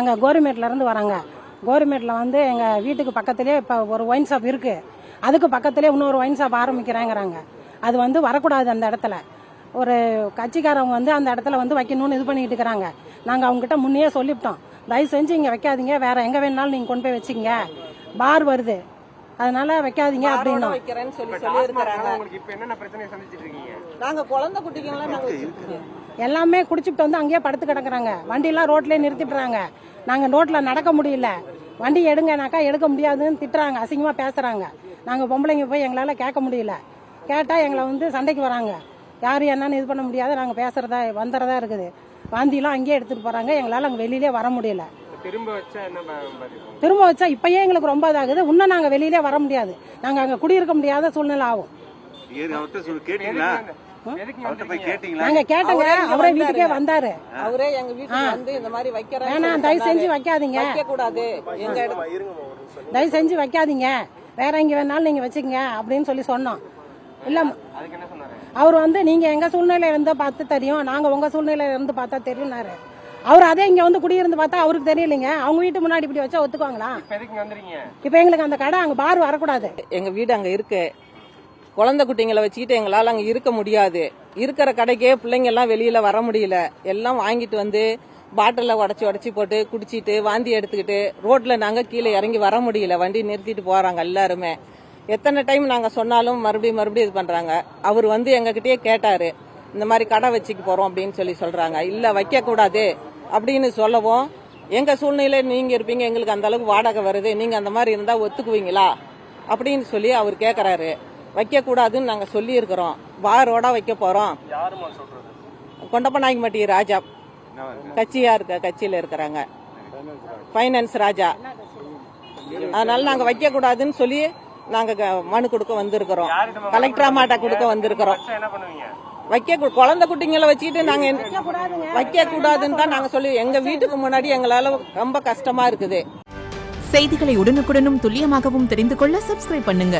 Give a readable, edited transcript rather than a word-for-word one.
நாங்கள் கோரிமேட்லேருந்து வரோங்க. கோரிமேட்டில் வந்து எங்கள் வீட்டுக்கு பக்கத்துலேயே இப்போ ஒரு ஒயின் ஷாப் இருக்குது. அதுக்கு பக்கத்துலேயே இன்னொரு ஒயின் ஷாப் ஆரம்பிக்கிறேங்கிறாங்க. அது வந்து வரக்கூடாது. அந்த இடத்துல ஒரு கட்சிக்காரவங்க வந்து அந்த இடத்துல வந்து வைக்கணும்னு இது பண்ணிட்டு இருக்கிறாங்க. நாங்கள் அவங்ககிட்ட முன்னையே சொல்லிவிட்டோம், தயவு செஞ்சு இங்கே வைக்காதீங்க, வேற எங்கே வேணாலும் நீங்கள் கொண்டு போய் வச்சுங்க, பார் வருது, அதனால வைக்காதீங்க அப்படின்னு நாங்க குழந்தை குட்டிங்கெல்லாம் எல்லாமே குடிச்சிட்டு வந்து அங்கேயே படுத்து கிடக்குறாங்க. வண்டியெல்லாம் ரோட்லேயே நிறுத்திட்டுறாங்க. நாங்கள் ரோட்டில் நடக்க முடியல, வண்டி எடுங்கனாக்கா எடுக்க முடியாதுன்னு திட்டுறாங்க, அசிங்கமாக பேசுகிறாங்க. நாங்கள் பொம்பளைங்க போய் எங்களால் கேட்க முடியல. கேட்டால் எங்களை வந்து சண்டைக்கு வராங்க. யார் என்னன்னு இது பண்ண முடியாது, நாங்கள் பேசுகிறதா வந்துறதா இருக்குது. வாந்திலாம் அங்கேயே எடுத்துகிட்டு போகிறாங்க. எங்களால் அங்கே வெளியிலே வர முடியல. திரும்ப வச்சா இப்பயே எங்களுக்கு ரொம்ப இதாகுது. இன்னும் நாங்கள் வெளியிலே வர முடியாது. நாங்கள் அங்கே குடியிருக்க முடியாத சூழ்நிலை ஆகும். நாங்க கேட்டோங்க, அவரே வீட்டுக்கே வந்தாரு. அவரே எங்க வீட்டுக்கு வந்து இந்த மாதிரி வைக்கிறேன், வேணாம் தயவு செஞ்சு வைக்காதீங்க, கூடாது, எங்க தயவு செஞ்சு வைக்காதீங்க, வேற எங்க வேணாலும் நீங்க வச்சுக்கங்க அப்படின்னு சொல்லி சொன்னோம். இல்ல அவர் வந்து நீங்க எங்க சூழ்நிலையில இருந்து பார்த்து தெரியும், நாங்க உங்க சூழ்நிலையில இருந்து பார்த்தா தெரியும்னாரு. அவர் அதே இங்க வந்து குடியிருந்து பார்த்தா அவருக்கு தெரியலீங்க. அவங்க வீட்டு முன்னாடி இப்படி வச்சா ஒத்துக்குவாங்களா? இப்ப எங்களுக்கு அந்த கடை அங்க பார் வரக்கூடாது. எங்க வீடு அங்க இருக்கு. குழந்தை குட்டிங்களை வச்சுக்கிட்டு எங்களால் அங்கே இருக்க முடியாது. இருக்கிற கடைக்கே பிள்ளைங்க எல்லாம் வெளியில வர முடியல. எல்லாம் வாங்கிட்டு வந்து பாட்டில உடச்சி போட்டு குடிச்சிட்டு வாந்தி எடுத்துக்கிட்டு ரோட்ல நாங்க கீழே இறங்கி வர முடியல. வண்டி நிறுத்திட்டு போறாங்க எல்லாருமே. எத்தனை டைம் நாங்க சொன்னாலும் மறுபடியும் இது பண்றாங்க. அவர் வந்து எங்ககிட்டயே கேட்டாரு, இந்த மாதிரி கடை வச்சுக்க போறோம் அப்படின்னு சொல்றாங்க. இல்ல வைக்க கூடாது அப்படின்னு சொல்லவும், எங்க சூழ்நிலை நீங்க இருப்பீங்க, எங்களுக்கு அந்த அளவுக்கு வாடகை வருது, நீங்க அந்த மாதிரி இருந்தா ஒத்துக்குவீங்களா அப்படின்னு சொல்லி அவர் கேக்குறாரு. வைக்க கூடாதுன்னு நாங்க சொல்லி இருக்கிறோம். பாரோட வைக்க போறோம். கொண்டப்பநாயக்கம்பட்டி ராஜா கட்சியில இருக்கிறாங்க, பைனான்ஸ் ராஜா. அதனால நாங்க வைக்க கூடாதுன்னு சொல்லி நாங்க மனு கொடுக்க வந்திருக்கிறோம். கலெக்டர் அம்மாட்ட கொடுக்க வந்திருக்கிறோம். குழந்தை குட்டிங்களை வச்சுக்கிட்டு நாங்க வைக்க கூடாதுன்னு தான் நாங்க சொல்லி, எங்க வீட்டுக்கு முன்னாடி எங்களால ரொம்ப கஷ்டமா இருக்குது. செய்திகளை உடனுக்குடனும் துல்லியமாகவும் தெரிந்து கொள்ள சப்ஸ்கிரைப் பண்ணுங்க.